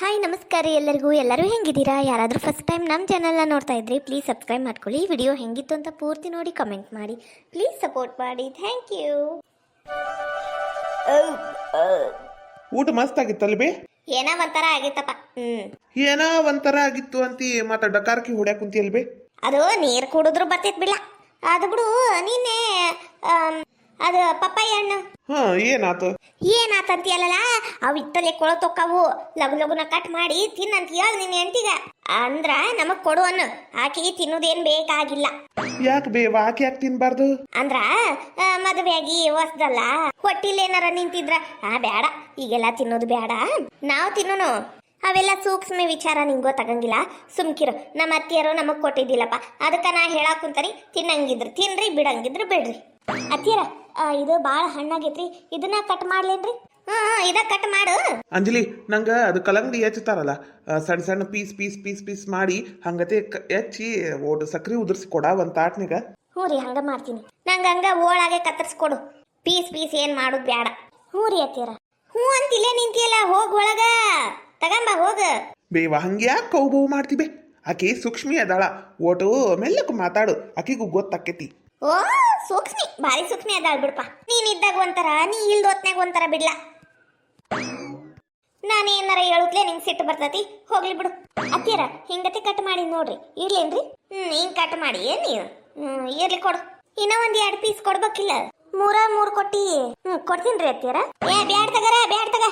Hi ನಮಸ್ಕಾರ ಎಲ್ಲರಿಗೂ. ಎಲ್ಲರೂ ಹೆಂಗಿದ್ದೀರಾ? ಯಾರಾದರೂ ಫಸ್ಟ್ ಟೈಮ್ ನಮ್ಮ ಚಾನಲ್ನ ನೋಡ್ತಾ ಇದ್ರಿ ಪ್ಲೀಸ್ ಸಬ್ಸ್ಕ್ರೈಬ್ ಮಾಡ್ಕೊಳ್ಳಿ. ವಿಡಿಯೋ ಹೆಂಗಿತ್ತು ಅಂತ ಪೂರ್ತಿ ನೋಡಿ ಕಮೆಂಟ್ ಮಾಡಿ. ಪ್ಲೀಸ್ ಸಪೋರ್ಟ್ ಮಾಡಿ. Thank you. ಊಟ ಮಸ್ತ್ ಆಗಿತ್ತಲ್ಲ ಬೇ? ಏನೋ ಒಂಥರ ಆಗಿತ್ತಪ್ಪ. ಏನೋ ಒಂಥರ ಆಗಿತ್ತು ಅಂತಿ ಮತ್ತ ಡಕಾರ್ಕಿ ಹೊಡ್ಯಾಕ ಕುಂತಿಯಲ್ ಬೇ? ಅದು ನೀರು ಕುಡಿದ್ರು ಬರ್ತೈತೆ ಬಿಡ. ಅದು ಬಿಡು, ನಿನ್ನೆ ಅದು ಪಪ್ಪಾಯಿ ಹಣ್ಣು ಏನಾತು? ಏನಾತಂತೀಯಲ್ಲ, ಅವು ಇಟ್ಟಲೆ ಕೊಳತೊಕ್ಕವು. ಲಗು ಲಗುನ ಕಟ್ ಮಾಡಿ ತಿನ್ನಂತ ಹೇಳ ನಿನ್ನ ಹೆಂಡತಿಗ. ಅಂದ್ರ ನಮಗ್ ಕೊಡು ಅನ್ನು. ಆಕೆಗೆ ತಿನ್ನೋದೇನ್ ಬೇಕಾಗಿಲ್ಲ. ಯಾಕೆ ಬೇ? ಆಕೆ ಯಾಕೆ ತಿನ್ಬಾರ್ದು? ಅಂದ್ರ ಮದುವೆಯಾಗಿ ಹೊಸ್ದಲ್ಲ, ಹೊಟ್ಟಿಲ್ ಏನಾರ ನಿಂತಿದ್ರ ಬೇಡ, ಈಗೆಲ್ಲ ತಿನ್ನೋದು ಬೇಡ, ನಾವು ತಿನ್ನೋನು. ಅವೆಲ್ಲ ಸೂಕ್ಷ್ಮ ವಿಚಾರ ನಿಂಗೆ ಗೊತ್ತಾಗಂಗಿಲ್ಲ. ಸುಮ್ಕಿರು. ನಮ್ಮ ಅತ್ತಿಯರು ನಮಗ್ ಕೊಟ್ಟಿದ್ದಿಲ್ಲಪ್ಪ, ಅದಕ್ಕ ನಾ ಹೇಳಾಕ್ ಕುಂತರಿ. ತಿನ್ನಂಗಿದ್ರು ತಿನ್ರಿ, ಬಿಡಂಗಿದ್ರು ಬಿಡ್ರಿ. ಅತ್ತಿಯರ, ಇದು ಬಾಳ ಹಣ್ಣಾಗೈತ್ರಿ, ಇದನ್ನ ಕಟ್ ಮಾಡ್ಲೇನ್ರಿ? ಇದ ಕಟ್ ಮಾಡು ಅಂಜಲಿ. ನಂಗ ಅದು ಕಲಂಗಡಿ ಹೆಚ್ಚುತ್ತಾರಲ್ಲ, ಸಣ್ಣ ಸಣ್ಣ ಪೀಸ್ ಪೀಸ್ ಪೀಸ್ ಪೀಸ್ ಮಾಡಿ ಹಂಗತೆ ಹೆಚ್ಚಿ ಓಡು ಸಕ್ರಿ ಉದುರ್ಸಿ ಕೊಡ ಒಂದ್ ತಾಟ್ನಿಗ. ಹ್ಞೂ ರೀ, ಹಂಗ ಮಾಡ್ತೀನಿ. ನಂಗ ಹಂಗ ಓಳಾಗೆ ಕತ್ತರಿಸ್ಕೊಡು. ಪೀಸ್ ಪೀಸ್ ಏನ್ ಮಾಡುದು ಬೇಡ. ಹ್ಞೂ ರೀ ಅತ್ತಿಯರ. ಹ್ಞೂ ಅಂತಿಲ್ಲೇ ನಿಂತಿಯಲ್ಲ, ಹೋಗ್ ಒಳಗ ತಗಂಬ ಹೋಗ. ಬೇವ ಹಂಗ್ಯಾಕ ಕೌಬವು ಮಾಡ್ತಿಬೆ? ಆಕಿ ಸೂಕ್ಷ್ಮಿ ಅದಾಳ, ಓಟು ಮೆಲ್ಲಕ್ ಮಾತಾಡು, ಆಕಿಗೂ ಗೊತ್ತಾಕೇತಿ. ಓ ಸೂಕ್ಷ್ಮಿ, ಭಾರಿ ಸೂಕ್ಷ್ಮಿ ಅದಾಳ ಬಿಡ್ಪ. ನೀನ್ ಇದ್ದಾಗ ಒಂಥರ, ನೀ ಇಲ್ದೊತ್ನಾಗ ಒಂಥರ ಬಿಡ್ಲ. ನಾನೇನಾರ ಹೇಳುತ್ಲೇ ನಿಂಗೆ ಸಿಟ್ಟು ಬರ್ತತಿ. ಹೋಗ್ಲಿ ಬಿಡು. ಅತ್ತಿಯರ, ಹಿಂಗತಿ ಕಟ್ ಮಾಡಿ ನೋಡ್ರಿ. ಇರ್ಲೇನ್ರಿ? ಹಿಂಗ್ ಕಟ್ ಮಾಡಿ ನೀವು. ಇರ್ಲಿ ಕೊಡು. ಇನ್ನ ಒಂದ್ 2 ಪೀಸ್ ಕೊಡ್ಬೇಕಿಲ್ಲ? ಮೂರು ಕೊಟ್ಟಿ. ಕೊಡ್ತೀನ್ರಿ ಅತ್ತಿಯರ. ಬ್ಯಾಡ್ ತಗರ, ಬ್ಯಾಡ್ ತಗ.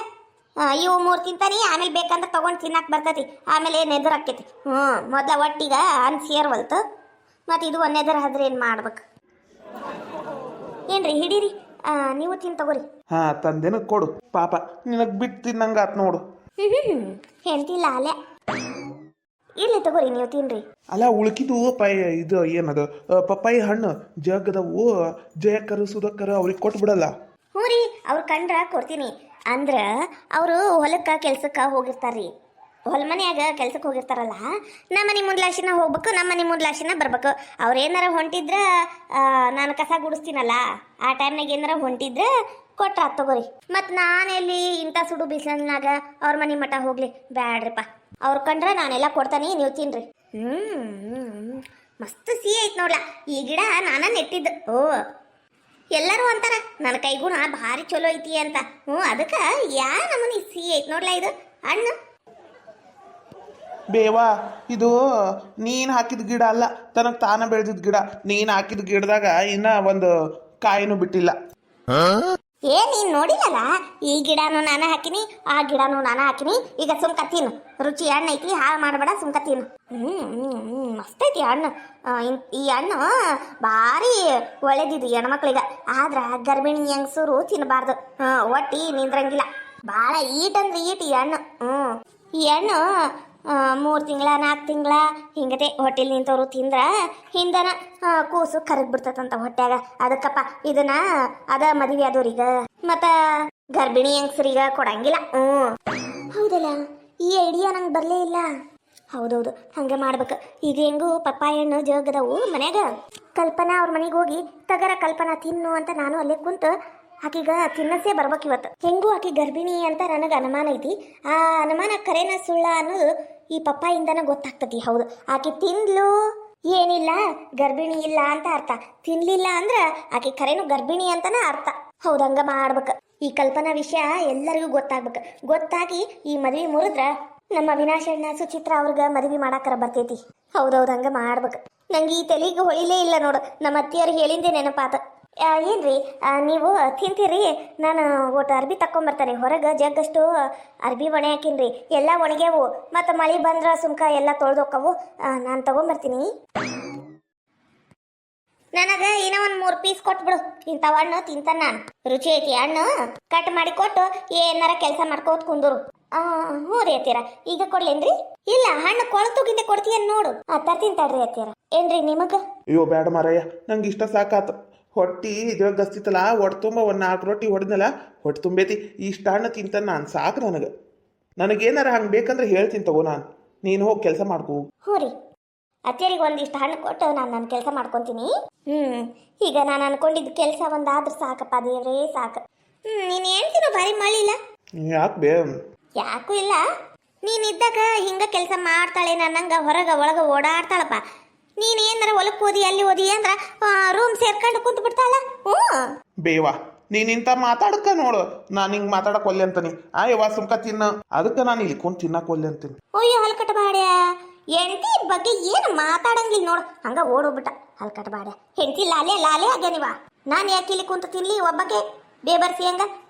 ಇವು 3 ತಿಂತಾನಿ, ಆಮೇಲೆ ಬೇಕಂದ್ರೆ ತಗೊಂಡ್ ತಿನ್ನಾಕ್ ಬರ್ತತಿ. ಆಮೇಲೆ ನೆದರ್ ಆಕೈತಿ. ಮೊದ್ಲ ಒಟ್ಟಿಗ ಅನ್ ಸೇರ್ವಲ್ತು, ಮತ್ತೆ ಇದು ನೆದರ್ ಆದ್ರೆ ಏನ್ ಮಾಡ್ಬೇಕು? ಏನ್ರಿ ಹಿಡೀರಿ, ನೀವು ತಿನ್ ತಗೋರಿ. ತಂದೇನ ಕೊಡು ಪಾಪ, ನಿನಗ್ ಬಿಟ್ಟು ತಿನ್ನಂಗ ಆತ್ ನೋಡು. ಹೇಳ್ತಿಲ್ಲ ಅಲೆ. ಇರ್ಲಿ ತಗೋರಿ, ನೀವು ತಿನ್ರಿ. ಅಲ್ಲ ಉಳ್ಕಿದು ಇದು ಏನದು ಪಪ್ಪಾಯಿ ಹಣ್ಣು ಜಗದವು, ಜಯಕ್ಕರು ಸುಧಕ್ಕರು ಅವ್ರಿಗೆ ಕೊಟ್ಟು ಬಿಡಲ್ಲ? ಹ್ಞೂ ರೀ, ಅವ್ರು ಕಂಡ್ರ ಕೊಡ್ತೀನಿ. ಅಂದ್ರ ಅವರು ಹೊಲಕ್ಕ ಕೆಲ್ಸಕ್ಕ ಹೋಗಿರ್ತಾರ್ರಿ. ಹೊಲ ಮನ್ಯಾಗ ಕೆಲ್ಸಕ್ಕೆ ಹೋಗಿರ್ತಾರಲ್ಲ, ನಮ್ಮನೆ ಮುಂದ್ಲಾಶಿನ ಹೋಗ್ಬೇಕು, ನಮ್ಮನೆ ಮುಂದ್ಲಾಶಿನ ಬರ್ಬೇಕು. ಅವ್ರು ಏನಾರ ಹೊಂಟಿದ್ರ, ನಾನು ಕಸ ಗುಡಿಸ್ತೀನಲ್ಲ ಆ ಟೈಮ್ನಾಗ ಏನಾರ ಹೊಂಟಿದ್ರ ಕೊಟ್ರ ತಗೋರಿ. ಮತ್ತು ನಾನೆಲ್ಲಿ ಇಂಥ ಸುಡು ಬಿಸಿಲಿನಾಗ ಅವ್ರ ಮನೆ ಮಠ ಹೋಗ್ಲಿ ಬ್ಯಾಡ್ರಿಪ್ಪ. ಅವ್ರು ಕಂಡ್ರೆ ನಾನೆಲ್ಲ ಕೊಡ್ತಾನೆ, ನೀವು ತಿನ್ರಿ. ಮಸ್ತ್ ಸಿಹಿ ಐತ್ ನೋಡ್ಲ ಈ ಗಿಡ. ನಾನ ನೆಟ್ಟಿದ್ದು. ಎಲ್ಲರೂ ಅಂತಾರ ನನ್ನ ಕೈಗುಣ ಭಾರಿ ಚಲೋ ಐತಿ ಅಂತ. ಅದಕ್ಕೆ ಯಾ ನಮ್ಮನಿ ಸಿಹಿ ಐತ್ ನೋಡ್ಲ ಇದು ಹಣ್ಣು. ಬೇವಾ, ಇದು ನೀನ್ ಹಾಕಿದ ಗಿಡ ಅಲ್ಲ, ತನಗ್ ತಾನ ಬೆಳೆದಿದ್ ಗಿಡ. ನೀನ್ ಹಾಕಿದ ಗಿಡದಾಗ ಇನ್ನ ಒಂದು ಕಾಯಿನೂ ಬಿಟ್ಟಿಲ್ಲ. ನೀನ್ ನೋಡಿಲ್ಲಲ್ಲ, ಈ ಗಿಡನೂ ನಾನು ಹಾಕಿನಿ, ಆ ಗಿಡನೂ ನಾನು ಹಾಕಿನಿ. ಈಗ ಸುಮ್ಕ ತಿನ್ನು, ರುಚಿ ಹಣ್ಣು ಐತಿ, ಹಾಳು ಮಾಡಬೇಡ, ಸುಮ್ಕ ತಿನ್ನು. ಮಸ್ತ್ ಐತಿ ಹಣ್ಣು. ಈ ಹಣ್ಣು ಭಾರಿ ಒಳ್ಳೇದಿದು ಹೆಣ್ಮಕ್ಳಿಗೆ. ಆದ್ರ ಗರ್ಭಿಣಿ ಹೆಂಗಸರು ತಿನ್ನಬಾರ್ದು, ಒಟ್ಟಿ ನಿಂದ್ರಂಗಿಲ್ಲ. ಭಾಳ ಈಟ್ ಅಂದ್ರೆ ಈಟ್ ಈ ಹಣ್ಣು. ಈ ಹಣ್ಣು 3 ತಿಂಗಳ 4 ತಿಂಗಳ ಹಿಂಗತೆ ಹೊಟ್ಟೆಲಿ ನಿಂತವ್ರು ತಿಂದ್ರ ಹಿಂದನ ಕೂಸು ಕರಗ್ ಬಿಡ್ತದಂತ ಹೊಟ್ಯಾಗ. ಅದಕ್ಕಪ್ಪ ಇದನ್ನ ಅದ ಮದುವೆ ಆದವ್ರೀಗ ಮತ್ತ ಗರ್ಭಿಣಿ ಹೆಂಗಸರಿಗ ಕೊಡಂಗಿಲ್ಲ. ಹೌದಲ್ಲ, ಈ ಐಡಿಯಾ ನಂಗೆ ಬರ್ಲೇ ಇಲ್ಲ. ಹೌದೌದು, ಹಂಗೆ ಮಾಡ್ಬೇಕು. ಈಗ ಹೆಂಗು ಪಪ್ಪಾಯಿ ಹಣ್ಣು ಜಗದವು ಮನ್ಯಾಗ. ಕಲ್ಪನಾ ಅವ್ರ ಮನೆಗೆ ಹೋಗಿ ತಗರ ಕಲ್ಪನಾ ತಿನ್ನು ಅಂತ ನಾನು ಅಲ್ಲೇ ಕುಂತು ಆಕಿಗ ತಿನ್ನಸೇ ಬರ್ಬೇಕು ಇವತ್ತು. ಹೆಂಗೂ ಆಕಿ ಗರ್ಭಿಣಿ ಅಂತ ನನಗೆ ಅನುಮಾನ ಐತಿ. ಆ ಅನುಮಾನ ಕರೆನ ಸುಳ್ಳ ಅನ್ನೋದು ಈ ಪಪ್ಪಾಯಿಂದನ ಗೊತ್ತಾಗ್ತತಿ. ಹೌದು, ಆಕಿ ತಿಂದ್ಲು ಏನಿಲ್ಲ, ಗರ್ಭಿಣಿ ಇಲ್ಲ ಅಂತ ಅರ್ಥ. ತಿನ್ಲಿಲ್ಲ ಅಂದ್ರ ಆಕಿ ಕರೆನು ಗರ್ಭಿಣಿ ಅಂತನ ಅರ್ಥ. ಹೌದಂಗ ಮಾಡ್ಬೇಕು. ಈ ಕಲ್ಪನಾ ವಿಷಯ ಎಲ್ಲರಿಗೂ ಗೊತ್ತಾಗ್ಬೇಕು. ಗೊತ್ತಾಗಿ ಈ ಮದ್ವಿ ಮುರಿದ್ರ ನಮ್ಮ ಅವಿನಾಶಣ್ಣ ಸುಚಿತ್ರ ಅವ್ರಿಗೆ ಮದ್ವಿ ಮಾಡಾಕರ ಬರ್ತೈತಿ. ಹೌದೌದು, ಹಂಗ ಮಾಡ್ಬೇಕು. ನಂಗೆ ಈ ತಲೆಗೆ ಹೊಳಿಲೇ ಇಲ್ಲ ನೋಡು. ನಮ್ಮ ಅತ್ತಿಯರು ಹೇಳಿಂದೆ ನೆನಪಾತ. ಏನ್ರಿ ನೀವು ತಿಂತೀರಿ? ನಾನು ಒಟ್ಟು ಅರ್ಬಿ ತಕೊಂಬರ್ತಾನೆ ಹೊರಗೆ. ಜಗ್ಗಷ್ಟು ಅರ್ಬಿ ಒಣೆ ಹಾಕಿನ್ರಿ, ಎಲ್ಲ ಒಣಗ್ಯಾವು. ಮತ್ತು ಮಳೆ ಬಂದ್ರೆ ಸುಮ್ಕ ಎಲ್ಲ ತೊಳೆದೋಕ್ಕವು. ನಾನು ತಗೊಂಬರ್ತೀನಿ. ನನಗೆ ಇನ್ನೂ ಒಂದು 3 ಪೀಸ್ ಕೊಟ್ಬಿಡು. ಇಂಥವ ಹಣ್ಣು ತಿಂತಾನೆ ನಾನು. ರುಚಿ ಐತಿ ಹಣ್ಣು. ಕಟ್ ಮಾಡಿ ಕೊಟ್ಟು ಏನಾರ ಕೆಲಸ ಮಾಡ್ಕೋತ ಕುಂದೂರು. ಹ್ಞೂ ರೀ ಅತ್ತೀರ. ಈಗ ಕೊಡ್ಲೇನ್ರಿ? ಇಲ್ಲ, ಹಣ್ಣು ಕೊಳತುಗಿಂದೆ ಕೊಡ್ತೀಯ ನೋಡು. ತರ್ತೀನಿ ತಡ್ರಿ ಅತ್ತೀರ. ಏನ್ರಿ ನಿಮಗೆ? ಅಯ್ಯೋ ಬೇಡ ಮಾರಯ್ಯ, ನಂಗೆ ಇಷ್ಟ ಸಾಕಾತು. ಹೊಟ್ಟಿ ಜಗಸ್ತಿತ್ತಲ್ಲ, ಹೊಟ್ಟೆ ತುಂಬ ಒಂದು 4 ರೊಟ್ಟಿ ಹೊಡೆದ್ನಲ್ಲ, ಹೊಟ್ಟೆ ತುಂಬೈತಿ. ಇಷ್ಟ ಹಣ್ಣು ತಿಂತಾನೆ ನಾನು, ಸಾಕು ನನಗೆ. ನನಗೇನಾರ ಹಂಗೆ ಬೇಕಂದ್ರೆ ಹೇಳ್ತೀನಿ ತಗೋ. ನೀನು ಹೋಗಿ ಕೆಲಸ ಮಾಡ್ಕೋ. ಹ್ಞೂ ರೀ ಅತ್ತಿಯರಿಗೆ ಒಂದಿಷ್ಟು ಹಣ್ಣು ಕೊಟ್ಟು ನಾನು ನನ್ನ ಕೆಲಸ ಮಾಡ್ಕೊತೀನಿ. ಈಗ ನಾನು ಅನ್ಕೊಂಡಿದ್ದ ಕೆಲಸ ಒಂದಾದ್ರೂ ಸಾಕಪ್ಪ ದೇವ್ರೇ, ಸಾಕು. ನೀನು ಹೇಳ್ತೀನೋ ಭಾರಿ ಮಳಿಲ್ಲ. ಯಾಕೆ ಬೇ? ಯಾಕೂ ಇಲ್ಲ. ನೀನಿದ್ದಾಗ ಹಿಂಗ ಕೆಲಸ ಮಾಡ್ತಾಳೆ ನನ್ನಂಗ ಹೊರಗ ಒಳಗ ಓಡಾಡ್ತಾಳಪ್ಪ. ನೀನ್ ಏನಾರ ಹೊಲಕ್ಕೆ ಓದಿ ಅಲ್ಲಿ ಓದಿ ಅಂದ್ರ ರೂಮ್ ಸೇರ್ಕೊಂಡು ಕುಂತು ಬಿಡ್ತಾಳ. ಬೇವಾ ನೀನಿಂತ ಮಾತಾಡಕ್ಕ ನೋಡು, ನಾನು ಹಿಂಗೆ ಮಾತಾಡಕ್ ಒಲ್ಲೆ ಅಂತೀನಿ. ಯವ್ವ ಸುಮ್ಕ ತಿನ್ನ, ಅದಕ್ಕೆ ನಾನು ಇಲ್ಲಿ ಕುಂತು ತಿನ್ನಕ್ ಒಲ್ಲೆ ಅಂತೀನಿ. ಅಯ್ಯೋ ಹಲ್ಕಟ ಬಾಡ್ಯ, ಹೆಂಡತಿ ಬಗ್ಗೆ ಏನು ಮಾತಾಡಂಗಿಲ್ಲ ನೋಡು, ಹಂಗ ಓಡೋಗ್ಬಿಟ್ಟ ಹಲ್ಕಟ ಬಾಡ್ಯ. ಹೆಂಡತಿ ಲಾಲೆ ಲಾಲೆ ಆಗ್ಯಾನಿವ. ನಾನು ಯಾಕೆ ಇಲ್ಲಿ ಕುಂತು ತಿನ್ಲಿ ಒಬ್ಬಗೆ ಬೇಬರ್ಸಿ ಹಂಗ?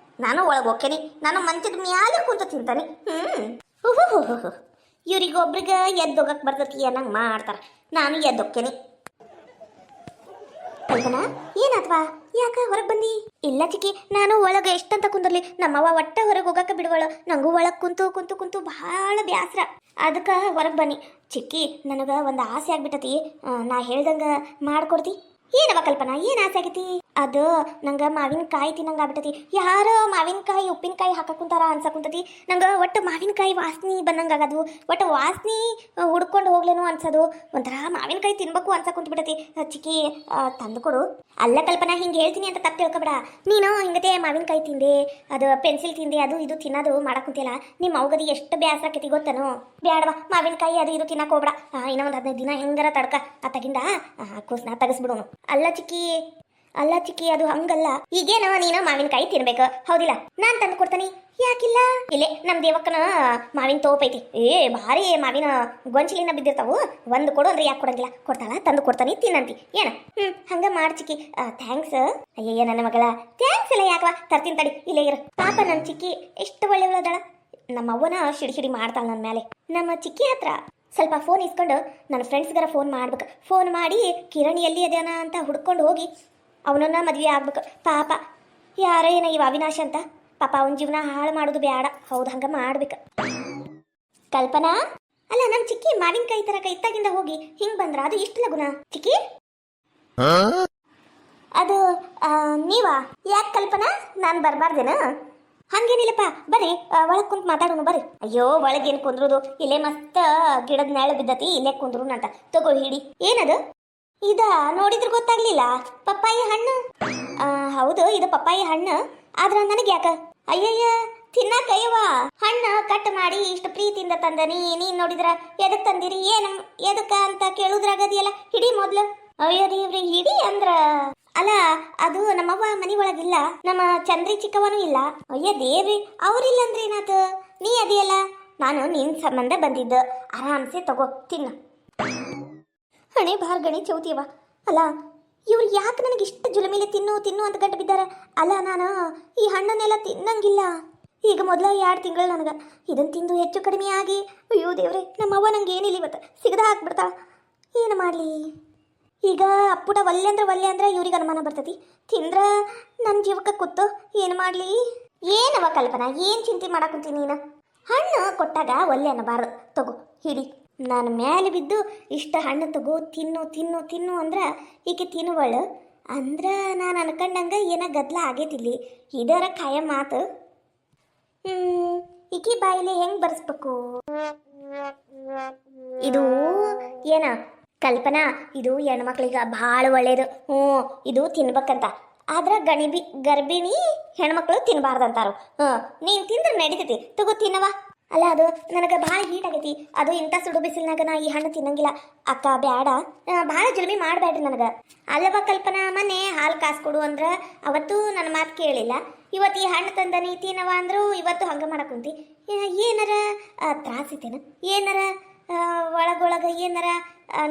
ನಾನು ಒಳಗೆ ಹೋಗ್ತೇನೆ, ನಾನು ಮಂಚದ ಮ್ಯಾಲೆ ಕುಂತು ತಿಂತಾನೆ. ಇವ್ರಿಗೊಬ್ರಿಗೆ ಎದ್ದೋಗಕ್ಕೆ ಬರ್ತತಿ ಅನ್ನಂಗೆ ಮಾಡ್ತಾರೆ. ನಾನು ಎದ್ದೋಗ್ತೇನೆ. ಕಲ್ಪನಾ ಏನಾತ್ವಾ? ಯಾಕ ಹೊರಗೆ ಬಂದಿ? ಇಲ್ಲ ಚಿಕ್ಕಿ, ನಾನು ಒಳಗೆ ಎಷ್ಟಂತ ಕುಂದರ್ಲಿ, ನಮ್ಮವ್ವ ಒಟ್ಟ ಹೊರಗೆ ಹೋಗಕ್ಕೆ ಬಿಡುವಳು. ನಂಗೂ ಒಳಗೆ ಕುಂತು ಕುಂತು ಕುಂತು ಬಹಳ ಬ್ಯಾಸ್ರ. ಅದಕ್ಕೆ ಹೊರಗೆ ಬನ್ನಿ. ಚಿಕ್ಕಿ, ನನಗೆ ಒಂದು ಆಸೆ ಆಗ್ಬಿಟ್ಟತಿ, ನಾ ಹೇಳ್ದಂಗೆ ಮಾಡ್ಕೊಡ್ತಿ? ಏನವ ಕಲ್ಪನಾ, ಏನು ಆಸೆ ಆಗೈತಿ? ಅದು ನಂಗೆ ಮಾವಿನಕಾಯಿ ತಿನ್ನಂಗೆ ಆಗ್ಬಿಟ್ಟತಿ. ಯಾರೋ ಮಾವಿನಕಾಯಿ ಉಪ್ಪಿನಕಾಯಿ ಹಾಕಕ್ಕುಂತಾರ ಅನ್ಸಕ್ಕುಂತತಿ. ನಂಗೆ ಒಟ್ಟು ಮಾವಿನಕಾಯಿ ವಾಸನೆ ಬಂದಂಗೆ ಆಗೋದು, ಒಟ್ಟು ವಾಸನೆ ಹುಡ್ಕೊಂಡು ಹೋಗ್ಲೇನು ಅನ್ಸೋದು, ಒಂಥರ ಮಾವಿನಕಾಯಿ ತಿನ್ಬೇಕು ಅನ್ಸಕ್ಕುಂತ ಬಿಟ್ಟತಿ. ಚಿಕ್ಕಿ ತಂದು ಕೊಡು. ಅಲ್ಲ ಕಲ್ಪನಾ, ಹಿಂಗೆ ಹೇಳ್ತೀನಿ ಅಂತ ತಪ್ಪು ತಿಳ್ಕೊಬೇಡ. ನೀನು ಹಿಂಗತೆ ಮಾವಿನಕಾಯಿ ತಿಂದೆ, ಅದು ಪೆನ್ಸಿಲ್ ತಿಂದೆ, ಅದು ಇದು ತಿನ್ನೋದು ಮಾಡಕ್ಕುಂತಿಯಲ್ಲ, ನಿಮ್ಮ ಅವಗದಿ ಎಷ್ಟು ಬ್ಯಾಸರ ಆಕೈತಿ ಗೊತ್ತನು? ಬ್ಯಾಡವಾ ಮಾವಿನಕಾಯಿ ಅದು ಇದು ತಿನ್ನಕ್ಕೆ ಹೋಗ್ಬೇಡ. ಇನ್ನೂ ಒಂದು 15 ದಿನ ಹೆಂಗಾರ ತಡ್ಕ ಅತ್ತಾಗಿಂದ ಕೂಸ್ನ ತೆಗೆಸ್ಬಿಡೋನು. ಅಲ್ಲ ಚಿಕ್ಕಿ ಅದು ಹಂಗಲ್ಲ. ಈಗೇನವ ನೀನು ಮಾವಿನಕಾಯಿ ತಿನ್ಬೇಕು ಹೌದಿಲ್ಲ? ನಾನು ತಂದು ಕೊಡ್ತಾನೆ, ಯಾಕಿಲ್ಲ? ಇಲ್ಲೇ ನಮ್ಮ ದೇವಕ್ಕನ ಮಾವಿನ ತೋಪ ಐತಿ, ಭಾರಿ ಮಾವಿನ ಗೊಂಚಲಿನ ಬಿದ್ದಿರ್ತಾವು, ಒಂದು ಕೊಡು ಅಂದ್ರೆ ಯಾಕೆ ಕೊಡಂಗಿಲ್ಲ? ಕೊಡ್ತಾಳ, ತಂದು ಕೊಡ್ತಾನೆ, ತಿನ್ನಂತಿ ಏನ? ಹಂಗ ಮಾಡಿ ಚಿಕ್ಕಿ. ಥ್ಯಾಂಕ್ಸ್. ಅಯ್ಯಯ್ಯ ನನ್ನ ಮಗಳ, ಥ್ಯಾಂಕ್ಸ್ ಎಲ್ಲ ಯಾಕವಾ, ತರ್ತೀನಿ ತಡಿ, ಇಲ್ಲೇ ಇರು. ಪಾಪ ನನ್ನ ಚಿಕ್ಕಿ ಎಷ್ಟು ಒಳ್ಳೆಯವಳದಾಳ. ನಮ್ಮ ಅವ್ವನ ಶಿಡಿ ಮಾಡ್ತಾಳ ನನ್ನ ಮೇಲೆ. ನಮ್ಮ ಚಿಕ್ಕಿ ಹತ್ರ ಸ್ವಲ್ಪ ಫೋನ್ ಇಸ್ಕೊಂಡು ನನ್ನ ಫ್ರೆಂಡ್ಸ್ಗಾರ ಫೋನ್ ಮಾಡ್ಬೇಕು. ಫೋನ್ ಮಾಡಿ ಕಿರಣ್ ಎಲ್ಲಿ ಅದೇನ ಅಂತ ಹುಡ್ಕೊಂಡು ಹೋಗಿ ಅವನನ್ನ ಮದುವೆ ಆಗ್ಬೇಕು. ಪಾಪ ಯಾರೇನ ಇವ ಅವಿನಾಶ್ ಅಂತ, ಪಾಪ ಅವನ ಜೀವನ ಹಾಳು ಮಾಡೋದು ಬೇಡ. ಹೌದು, ಹಂಗ ಮಾಡ್ಬೇಕು. ಕಲ್ಪನಾ, ಅಲ್ಲ ನಮ್ಮ ಚಿಕ್ಕಿ ಮಾವಿನಕಾಯಿ ತರ ಇತ್ತಾಗಿಂದ ಹೋಗಿ ಹಿಂಗ್ ಬಂದ್ರ ಅದು ಇಷ್ಟು ಲಗುನ? ಚಿಕ್ಕಿ ಅದು ನೀವಾ? ಯಾಕೆ ಕಲ್ಪನಾ, ನಾನು ಬರ್ಬಾರ್ದೇನ? ಹಂಗೇನಿಲ್ಲಪ್ಪ, ಬರ್ರಿ ಒಳಗೆ ಕುಂತು ಮಾತಾಡೋಣ ಬರ್ರಿ. ಅಯ್ಯೋ ಒಳಗೇನು ಕುಂದ್ರುದು, ಇಲ್ಲೇ ಮಸ್ತ್ ಗಿಡದ ನೆಳ ಬಿದ್ದತಿ, ಇಲ್ಲೇ ಕುಂದ್ರು ಅಂತ. ತಗೋ ಹಿಡಿ. ಏನದು? ಇದ ನೋಡಿದ್ರೆ ಗೊತ್ತಾಗ್ಲಿಲ್ಲ, ಪಪ್ಪಾಯಿ ಹಣ್ಣು. ಹೌದು, ಇದು ಪಪ್ಪಾಯಿ ಹಣ್ಣು. ಆದ್ರ ನನಗೆ ಯಾಕ? ಅಯ್ಯಯ್ಯ ತಿನ್ನಕಯ್ಯವ, ಹಣ್ಣು ಕಟ್ ಮಾಡಿ ಇಷ್ಟು ಪ್ರೀತಿಯಿಂದ ತಂದ ನೀನ್ ನೋಡಿದ್ರ ಎದಕ್ ತಂದಿರಿ, ಏನು ಎದಕ್ಕ ಅಂತ ಕೇಳುದ್ರಾಗದಿಯಲ್ಲ, ಹಿಡಿ ಮೊದ್ಲು. ಅಯ್ಯೋ ದೇವ್ರಿ, ಹಿಡಿ ಅಂದ್ರ ಅಲ್ಲ, ಅದು ನಮ್ಮವ್ವ ಮನಿ ಒಳಗಿಲ್ಲ, ನಮ್ಮ ಚಂದ್ರಿ ಚಿಕ್ಕವನು ಇಲ್ಲ. ಅಯ್ಯ ದೇವ್ರಿ, ಅವ್ರಿಲ್ಲ ಅಂದ್ರೆ ಏನಾತ? ನೀ ಅದಿಯಲ್ಲ, ನಾನು ನಿನ್ ಸಂಬಂಧ ಬಂದಿದ್ದ, ಆರಾಮ್ಸೆ ತಗೋ ತಿನ್ನು. ಹಣೆ ಬಾರ್ ಗಣಿ ಚೌತಿಯವ. ಅಲ್ಲ ಇವ್ರು ಯಾಕೆ ನನಗೆ ಇಷ್ಟು ಜುಲಮಿಲೆ ತಿನ್ನು ತಿನ್ನು ಅಂತ ಗಂಟು ಬಿದ್ದಾರ? ಅಲ್ಲ ನಾನು ಈ ಹಣ್ಣನ್ನೆಲ್ಲ ತಿನ್ನಂಗಿಲ್ಲ. ಈಗ ಮೊದಲ 2 ತಿಂಗಳು ನನಗೆ ಇದನ್ನು ತಿಂದು ಹೆಚ್ಚು ಕಡಿಮೆ ಆಗಿ, ಅಯ್ಯೋ ದೇವ್ರೆ, ನಮ್ಮವ್ವ ನಂಗೆ ಏನಿಲ್ಲ ಇವತ್ತು ಸಿಗದ ಹಾಕ್ಬಿಡ್ತಾಳ. ಏನು ಮಾಡಲಿ ಈಗ? ಅಪ್ಪುಟ ಒಲ್ಲೆ ಅಂದ್ರೆ ಇವ್ರಿಗೆ ಅನುಮಾನ ಬರ್ತತಿ, ತಿಂದ್ರ ನನ್ನ ಜೀವಕ್ಕೆ ಕೂತು ಏನು ಮಾಡಲಿ? ಏನವ ಕಲ್ಪನಾ, ಏನು ಚಿಂತೆ ಮಾಡಕ್ಕಂತೀನಿ ನೀನು? ಹಣ್ಣು ಕೊಟ್ಟಾಗ ಒಲ್ಲೆ ಅನ್ನಬಾರ್ದು. ತಗೋ ಹಿಡಿ. ನಾನು ಮೇಲೆ ಬಿದ್ದು ಇಷ್ಟ ಹಣ್ಣು ತಗೋ ತಿನ್ನು ತಿನ್ನು ತಿನ್ನು ಅಂದ್ರೆ ಈಕೆ ತಿನ್ನುವಳು ಅಂದ್ರೆ ನಾನು ಅನ್ಕೊಂಡಂಗ ಏನ ಗದ್ಲ ಆಗೇತಿಲ್ಲಿ. ಇದರ ಖಾಯ ಮಾತು. ಈಕಿ ಬಾಯಿಲೆ ಹೆಂಗ್ ಬರ್ಸ್ಬೇಕು? ಇದು ಏನ ಕಲ್ಪನಾ, ಇದು ಹೆಣ್ಮಕ್ಳಿಗೆ ಭಾಳ ಒಳ್ಳೇದು. ಇದು ತಿನ್ಬೇಕಂತ. ಆದ್ರೆ ಗರ್ಭಿಣಿ ಹೆಣ್ಮಕ್ಳು ತಿನ್ನಬಾರ್ದಂತಾರು. ನೀನು ತಿಂದ್ರೆ ನಡೀತೈತಿ, ತಗೋ ತಿನ್ನವ. ಅಲ್ಲ ಅದು ನನಗೆ ಭಾಳ ಹೀಟ್ ಆಗೈತಿ, ಅದು ಇಂಥ ಸುಡು ಬಿಸಿಲಿನಾಗ ನಾ ಈ ಹಣ್ಣು ತಿನ್ನಂಗಿಲ್ಲ. ಅಕ್ಕ ಬ್ಯಾಡ, ಭಾಳ ಜುಲ್ಮಿ ಮಾಡಬೇಡ್ರಿ ನನಗೆ. ಅಲ್ಲವ ಕಲ್ಪನಾ, ಮೊನ್ನೆ ಹಾಲು ಕಾಸ್ಕೊಡು ಅಂದ್ರೆ ಅವತ್ತು ನನ್ನ ಮಾತು ಕೇಳಿಲ್ಲ. ಇವತ್ತು ಈ ಹಣ್ಣು ತಂದನಿ ತಿನ್ನವ ಅಂದ್ರು ಇವತ್ತು ಹಂಗೆ ಮಾಡಕ್ಕುಂತಿ. ಏನಾರ ತ್ರಾಸಿತೇನು? ಏನಾರ ಒಳಗೊಳಗೆ ಏನಾರ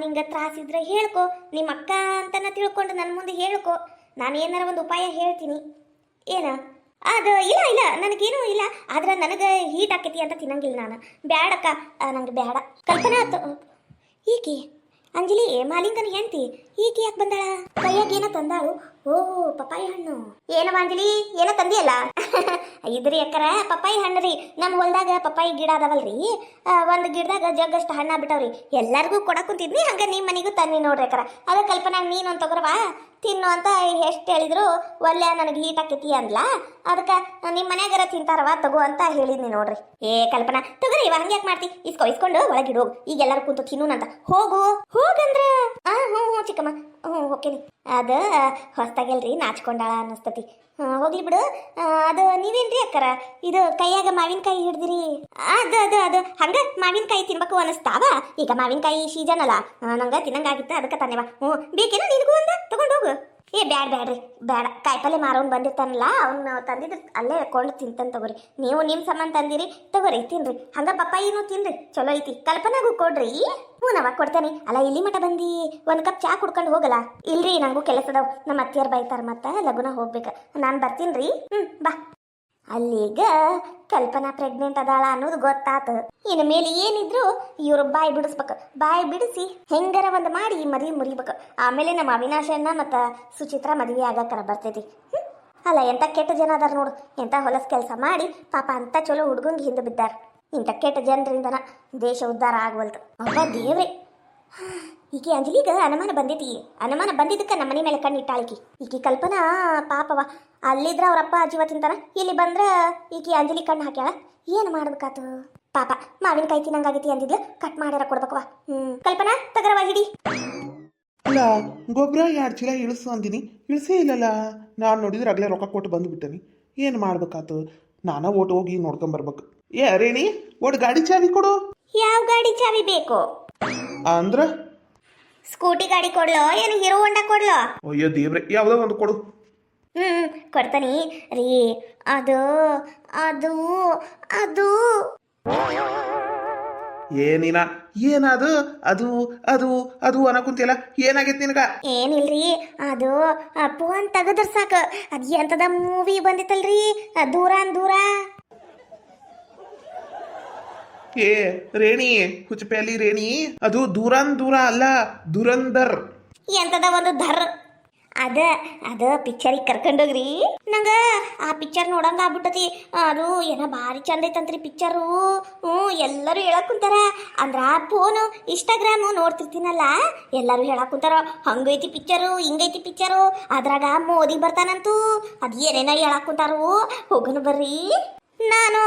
ನಿಂಗೆ ತ್ರಾಸಿದ್ರೆ ಹೇಳ್ಕೊ, ನಿಮ್ಮ ಅಕ್ಕ ಅಂತನ ತಿಳ್ಕೊಂಡು ನನ್ನ ಮುಂದೆ ಹೇಳ್ಕೊ, ನಾನು ಏನಾರ ಒಂದು ಉಪಾಯ ಹೇಳ್ತೀನಿ. ಏನ ಅದು? ಇಲ್ಲ ನನಗೇನೂ ಇಲ್ಲ, ಆದ್ರೆ ನನಗೆ ಹೀಟ್ ಆಕೈತಿ ಅಂತ ತಿನ್ನಂಗಿಲ್ಲ ನಾನು. ಬ್ಯಾಡಕ್ಕ, ನಂಗೆ ಬ್ಯಾಡ. ಕಲ್ಪನಾ ಈಕೆ ಅಂಜಲಿ ಮಾಲಿಂಗನ ಹೆಂಡ್ತಿ, ಈಕೆ ಯಾಕೆ ಬಂದಾಳ? ಕೈಯಾಗ ಏನೋ ತಂದಾಳು. ಓ ಪಪ್ಪಾಯಿ ಹಣ್ಣು. ಏನವ ಅಂಜಲಿ, ಏನೋ ತಂದಿಯಲ್ಲ? ಇದ್ರಿ ಅಕ್ಕರ ಪಪ್ಪಾಯಿ ಹಣ್ಣು ರೀ. ನಮ್ಮ ಹೊಲ್ದಾಗ ಪಪ್ಪಾಯಿ ಗಿಡ ಅದಾವಲ್ರಿ, ಒಂದು ಗಿಡದಾಗ ಜಗ್ಗಷ್ಟು ಹಣ್ಣು ಆಗ್ಬಿಟ್ಟವ್ರಿ. ಎಲ್ಲರಿಗೂ ಕೊಡಕ್ಕುಂತಿದ್ನಿ, ಹಂಗೆ ನಿಮ್ಮ ಮನೆಗೂ ತನ್ನಿ ನೋಡ್ರಿ ಅಕ್ಕರ. ಅದ ಕಲ್ಪನಾ ನೀನೊಂದು ತಗೋರವಾ ತಿನ್ನು ಅಂತ ಎಷ್ಟು ಹೇಳಿದ್ರು ಒಲ್ಲೆ ನನಗೆ ಹೀಟ್ ಆಕೈತಿ ಅಂದ್ಲ. ಅದಕ್ಕೆ ನಿಮ್ಮ ಮನ್ಯಾಗಾರ ತಿಂತಾರವ ತಗೋ ಅಂತ ಹೇಳಿದ್ನಿ ನೋಡ್ರಿ. ಕಲ್ಪನಾ ತಗೋರಿ, ಇವ ಹಂಗೆ ಯಾಕೆ ಮಾಡ್ತಿ? ಇಸ್ಕೊಂಡು ಒಳಗಿಡು, ಈಗ ಎಲ್ಲರೂ ಕುಂತು ತಿನ್ನೂನಂತ. ಹೋಗಂದ್ರ ಹ್ಞೂ ಚಿಕ್ಕಮ್ಮ ಹೋಗ್ಬೇಕಮ್ಮ. ಹ್ಞೂ ಹೋಗ್ತೀನಿ. ಅದು ಹೊಸ್ತಾಗಲ್ರಿ ನಾಚ್ಕೊಂಡಾಳ ಅನ್ನಿಸ್ತತಿ. ಹೋಗ್ಲಿ ಬಿಡು. ಅದು ನೀವೇನ್ರಿ ಅಕ್ಕರ ಇದು ಕೈಯಾಗ ಮಾವಿನಕಾಯಿ ಹಿಡ್ದಿರಿ? ಅದು ಹಂಗ ಮಾವಿನಕಾಯಿ ತಿನ್ಬೇಕು ಅನಿಸ್ತಾವ. ಈಗ ಮಾವಿನಕಾಯಿ ಸೀಸನ್ ಅಲ್ಲ, ನಂಗೆ ತಿನ್ನಂಗಾಗಿತ್ತು ಅದಕ್ಕೆ ತಾನೇವ. ಹ್ಞೂ ಬೇಕೇನ ನಿನಗೂ ಒಂದು ತಗೊಂಡು ಹೋಗು. ಏ ಬ್ಯಾಡ್ರಿ ಬೇಡ. ಕಾಯಿಪಲ್ಲೆ ಮಾರೋನ್ ಬಂದಿರ್ತಾನಲ್ಲ, ಅವ್ನು ತಂದಿದ್ದು ಅಲ್ಲೇ ಕೊಂಡು ತಿಂತಾನೆ ತಗೋರಿ. ನೀವು ನಿಮ್ಮ ಸಂಬಂಧ ತಂದಿರಿ ತಗೋರಿ, ತಿನ್ರಿ. ಹಂಗ ಪಪ್ಪಾಯಿನೂ ತಿನ್ರಿ, ಚಲೋ ಐತಿ. ಕಲ್ಪನಾಗೂ ಕೊಡ್ರಿ. ಹ್ಞೂ ನಾವ ಕೊಡ್ತೇನೆ. ಅಲ್ಲ ಇಲ್ಲಿ ಮಟ ಬಂದು ಒಂದು ಕಪ್ ಚಾ ಕುಡ್ಕೊಂಡು ಹೋಗಲ್ಲ? ಇಲ್ರಿ, ನಂಗೂ ಕೆಲಸ ಅದಾವ. ನಮ್ಮ ಅತ್ತಿಯರ್ ಬೈತಾರ, ಮತ್ತೆ ಲಗುನ ಹೋಗ್ಬೇಕು. ನಾನು ಬರ್ತೀನಿ. ಬಾ. ಅಲ್ಲಿಗ ಕಲ್ಪನಾ ಪ್ರೆಗ್ನೆಂಟ್ ಅದಾಳ ಅನ್ನೋದು ಗೊತ್ತಾತು. ಇನ್ನು ಮೇಲೆ ಏನಿದ್ರು ಇವ್ರು ಬಾಯಿ ಬಿಡಿಸ್ಬೇಕು. ಬಾಯಿ ಬಿಡಿಸಿ ಹೆಂಗಾರ ಒಂದು ಮಾಡಿ ಮದುವೆ ಮುರಿಬೇಕು. ಆಮೇಲೆ ನಮ್ಮ ಅವಿನಾಶನ್ನ ಮತ್ತು ಸುಚಿತ್ರಾ ಮದುವೆ ಆಗಕ್ಕರ ಬರ್ತೈತಿ. ಅಲ್ಲ, ಎಂಥ ಕೆಟ್ಟ ಜನ ಅದಾರ ನೋಡು. ಎಂಥ ಹೊಲಸ್ ಕೆಲಸ ಮಾಡಿ ಪಾಪ ಅಂತ ಚಲೋ ಹುಡುಗಂಗೆ ಹಿಂದೆ ಬಿದ್ದಾರ. ಇಂಥ ಕೆಟ್ಟ ಜನರಿಂದನ ದೇಶ ಉದ್ಧಾರ ಆಗವಲ್ತು. ಅಬ್ಬ ದೇವ್ರೆ, ಈಕೆ ಅಂಜಲಿಗ ಅನುಮಾನ ಬಂದೈತಿ. ಅನುಮಾನ ಬಂದಿದ್ದಕ್ಕೆ ನಮ್ಮ ಮನೆ ಮೇಲೆ ಕಣ್ಣಿಟ್ಟಾಳಿಕಿ. ಈಕಿ ಕಲ್ಪನಾ ಪಾಪವ. ಅಲ್ಲಿದ್ರ ಅವ್ರಪ್ಪ ಅಜ್ಜಿವ ತಿಂತಾನ, ಇಲ್ಲಿ ಬಂದ್ರ ಈಕಿ ಅಂಜಲಿ ಕಣ್ಣು ಹಾಕ್ಯಾಳ. ಏನು ಮಾಡ್ಬೇಕಾತು ಪಾಪ. ಮಾವಿನಕಾಯಿ ತಿನ್ನಂಗಾಗೈತಿ ಅಂದಿದ್ಲು, ಕಟ್ ಮಾಡ್ಯಾರ ಕೊಡ್ಬೇಕವ. ಕಲ್ಪನಾ ತಗರವ ಹಿಡಿ. ಅಲ್ಲ, ಗೊಬ್ಬರ 2 ಚೀಲ ಇಳಿಸು ಅಂದಿನಿ, ಇಳಿಸೇ ಇಲ್ಲಲ್ಲ. ನಾನು ನೋಡಿದ್ರೆ ಆಗ್ಲೇ ರೊಕ್ಕ ಕೊಟ್ಟು ಬಂದುಬಿಟ್ಟನಿ. ಏನು ಮಾಡ್ಬೇಕಾತು? ನಾನ ಓಟ್ ಹೋಗಿ ನೋಡ್ಕೊಂಬರ್ಬೇಕು. ಏ ರೇಣಿ, ಓಟ್ ಗಾಡಿ ಚಾವಿ ಕೊಡು. ಯಾವ ಗಾಡಿ ಚಾವಿ ಬೇಕು ಅಂದ್ರ? ಸ್ಕೂಟಿ ಗಾಡಿ ಕೊಡ್ಲೋ ಏನು ಹೀರೋ ಹೋಂಡಾ ಕೊಡ್ಲೋ? ಅಯ್ಯೋ ದೇವ್ರೆ, ಯಾವುದೋ ಒಂದು ಕೊಡು. ಕೊಡ್ತಾನಿ ರೀ. ಅದು ಅದು ಅದು ಏನಿನ ಏನದು? ಅದು ಅದು ಅದು ಅನ್ನಕುಂತಿಯಲ್ಲ, ಏನಾಗೈತಿ ನಿನಗ? ಏನಿಲ್ರಿ, ಅದು ಫೋನ್ ತೆಗದ್ರ ಸಾಕು. ಅದು ಎಂತದ ಮೂವಿ ಬಂದಿತ್ತಲ್ರಿ, ದೂರಾನ್ ದೂರ. ಏ ರೇಣಿ, ಹುಚ್ಚಪೇಲಿ ರೇಣಿ, ಅದು ದೂರಾನ್ ದೂರ ಅಲ್ಲ, ದುರಂದರ್. ಎಂತದ ಒಂದು ಧರ್. ಅದ ಪಿಕ್ಚರಿಗೆ ಕರ್ಕೊಂಡೋಗ್ರಿ. ನಂಗೆ ಆ ಪಿಕ್ಚರ್ ನೋಡಂಗ ಆಗ್ಬಿಟ್ಟತಿ. ಅದು ಏನೋ ಭಾರಿ ಚಂದ ಐತಂತ್ರಿ ಪಿಕ್ಚರು. ಎಲ್ಲರೂ ಹೇಳಕ್ ಕುಂತಾರ. ಅಂದ್ರ ಫೋನು ಇನ್ಸ್ಟಾಗ್ರಾಮು ನೋಡ್ತಿರ್ತೀನಲ್ಲ, ಎಲ್ಲರೂ ಹೇಳಕ್ ಕುಂತಾರ ಹಂಗೈತಿ ಪಿಕ್ಚರು, ಹಿಂಗೈತಿ ಪಿಕ್ಚರು, ಅದ್ರಾಗ ಮೋದಿ ಬರ್ತಾನಂತೂ. ಅದು ಏನೇನೋ ಹೇಳಕ್ ಕುಂತಾರು. ಹೋಗೋಣ ಬರ್ರಿ. ನಾನು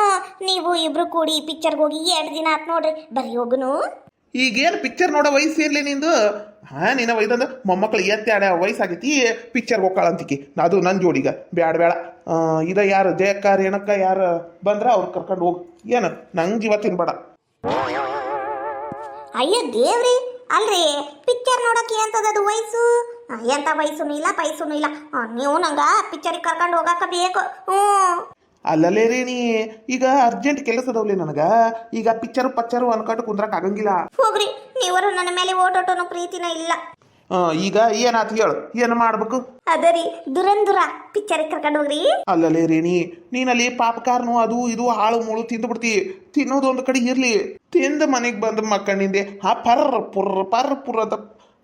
ನೀವು ಇಬ್ರು ಕೂಡಿ ಪಿಕ್ಚರ್ಗೆ ಹೋಗಿ 2 ದಿನ ಆತ್ ನೋಡ್ರಿ. ಬರ್ರಿ ಹೋಗುನು. ಈಗೇನು ಪಿಕ್ಚರ್ ನೋಡೋ ವಯಸ್ಸು ಇರ್ಲಿ ನಿಂದು? ನಿನ್ನ ವಯಸ್ಸಂದ್ರೆ ಮೊಮ್ಮಕ್ಕಳು ಎತ್ತಾಡ ವಯಸ್ಸಾಗೈತಿ, ಪಿಕ್ಚರ್ಗೆ ಹೋಗ್ಕಾಳಂತಿಕಿ. ಅದು ನನ್ನ ಜೋಡಿಗ ಬೇಡ. ಇದ ಯಾರು ಜಯಕ್ಕ ರೇಣಕ್ಕ ಯಾರು ಬಂದ್ರ ಅವ್ರು ಕರ್ಕೊಂಡು ಹೋಗು. ಏನು ನಂಗೆ ಜೀವ ತಿನ್ಬೇಡ. ಅಯ್ಯ ದೇವ್ರಿ, ಅಲ್ರಿ ಪಿಕ್ಚರ್ ನೋಡಕ್ಕೆ ಎಂತದದು ವಯಸ್ಸು? ಎಂತ ವಯಸ್ಸುನು ಇಲ್ಲ ಪೈಸುನು ಇಲ್ಲ. ನೀವು ನಂಗ ಪಿಕ್ಚರಿಗೆ ಕರ್ಕೊಂಡು ಹೋಗಾಕ ಬೇಕು. ಅಲ್ಲಲ್ಲೇ ರೇಣಿ, ಈಗ ಅರ್ಜೆಂಟ್ ಕೆಲಸ ಅದಾವಲಿ ನನಗ. ಈಗ ಪಚ್ಚರು ಅನ್ಕೊಂಡು ಕುಂದ್ರಕ್ ಆಗಂಗಿಲ್ಲ. ಹೋಗ್ರಿ, ನೀವರು ನನ್ನ ಮೇಲೆ ಓಟೋಟೋನು ಪ್ರೀತಿನ ಇಲ್ಲ. ಈಗ ಏನಾತ್ ಹೇಳು, ಏನು ಮಾಡ್ಬೇಕು? ಅದರಿ ದುರಂದುರ ಪಿಕ್ಚರಿಗೆ ಕರ್ಕೊಂಡು ಹೋಗ್ರಿ. ಅಲ್ಲಲ್ಲೇ ರೇಣಿ, ನೀನಲ್ಲಿ ಪಾಪಕಾರ್ನು ಅದು ಇದು ಹಾಳು ಮುಳು ತಿಂದು ಬಿಡ್ತಿ. ತಿನ್ನೋದು ಒಂದು ಕಡೆ ಇರ್ಲಿ, ತಿಂದ ಮನೆಗೆ ಬಂದ ಮಕ್ಕಳಿಂದೆ ಪರ್ರ ಪುರ್ ಅಂತ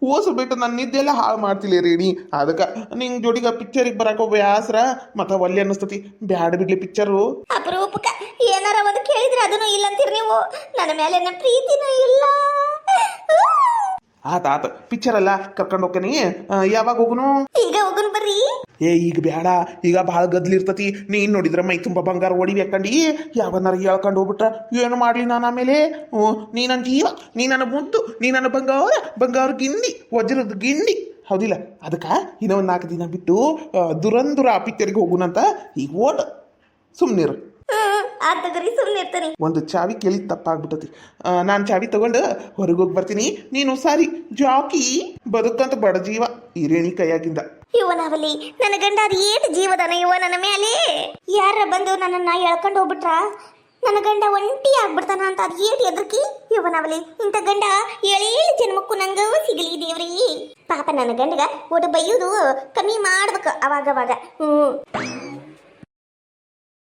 ಓಸು ಬಿಟ್ಟು ನನ್ನ ನಿದ್ದೆಲ್ಲ ಹಾಳು ಮಾಡ್ತಿಲ್ಲ ರೇಣಿ. ಅದಕ್ಕೆ ನಿಂಗೆ ಜೋಡಿಗ ಪಿಕ್ಚರಿಗೆ ಬರಕ್ಕೆ ಬ್ಯಾಸ್ರ ಮತ್ತು ಒಲ್ಲೆ ಅನ್ನಿಸ್ತತಿ. ಬ್ಯಾಡ ಬಿಡ್ಲಿ ಪಿಕ್ಚರು. ಅಪರೂಪಕ್ಕ ಏನಾರ ಒಂದು ಕೇಳಿದ್ರೆ ಅದನ್ನು ಇಲ್ಲ ಅಂತೀರಿ ನೀವು. ನನ್ನ ಮೇಲೆ ನನ್ನ ಪ್ರೀತಿನೂ ಇಲ್ಲ. ಆತ ಪಿಕ್ಚರ್ ಅಲ್ಲ, ಕರ್ಕೊಂಡು ಹೋಗ್ತೀನಿ. ಯಾವಾಗ ಹೋಗುನು? ಈಗ ಹೋಗುನ್ ಬರ್ರಿ. ಈಗ ಬೇಡ, ಈಗ ಭಾಳ ಗದ್ಲಿರ್ತತಿ. ನೀನ್ ನೋಡಿದ್ರ ಮೈ ತುಂಬ ಬಂಗಾರ ಹೊಡಿಬೇಕಂಡಿ. ಯಾವನಾರ ಹೇಳ್ಕೊಂಡು ಹೋಗ್ಬಿಟ್ರ ಏನು ಮಾಡ್ಲಿ ನಾನು ಆಮೇಲೆ? ನೀ ನನ್ನ ಜೀವ, ನೀ ನನ್ನ ಮುದ್ದು, ನೀ ನನ್ನ ಬಂಗಾರ ಗಿಂಡಿ, ವಜ್ರದ ಗಿಂಡಿ, ಹೌದಿಲ್ಲ? ಅದಕ್ಕೆ ಇನ್ನೊಂದು 4 ದಿನ ಬಿಟ್ಟು ದುರಂದುರ ಪಿಕ್ಚರ್ಗೆ ಹೋಗುನಂತ. ಈಗ ಓಟ್ ಸುಮ್ಮನಿರು. ಆತಗ್ರಿ, ಸುಮ್ಮನೆ ಇರ್ತೀನಿ. ಒಂದು ಚಾವಿ ಕೇಳಿ ತಪ್ಪಾಗ್ಬಿಟ್ಟತಿ. ನಾನು ಚಾವಿ ತಗೊಂಡು ಹೊರಗೆ ಹೋಗಿ ಬರ್ತೀನಿ. ನೀನು ಸಾರಿ ಜಾಕಿ ಬದುಕಂತ ಬಡ ಜೀವ ಈ ರೇಣಿ ಕೈಯಾಗಿಂದ. ಇವನವಲಿ ನನ್ನ ಗಂಡ ಅದು ಏಟು ಜೀವದನ ಇವ ನನ್ನ ಮೇಲೆ. ಯಾರ ಬಂದು ನನ್ನನ್ನ ಎಳ್ಕೊಂಡು ಹೋಗ್ಬಿಟ್ರ ನನ್ನ ಗಂಡ ಒಂಟಿ ಆಗ್ಬಿಡ್ತಾನ ಅಂತ ಅದು ಏಟು ಎದ್ರಕಿ. ಇವನವಲಿ ಇಂಥ ಗಂಡ 7 ಜನ್ಮಕ್ಕೂ ನಂಗ ಸಿಗಲಿ ದೇವ್ರಿ. ಪಾಪ ನನ್ನ ಗಂಡಗ ಒಟ್ಟು ಬೈಯೋದು ಕಮ್ಮಿ ಮಾಡ್ಬೇಕು ಅವಾಗವಾಗ.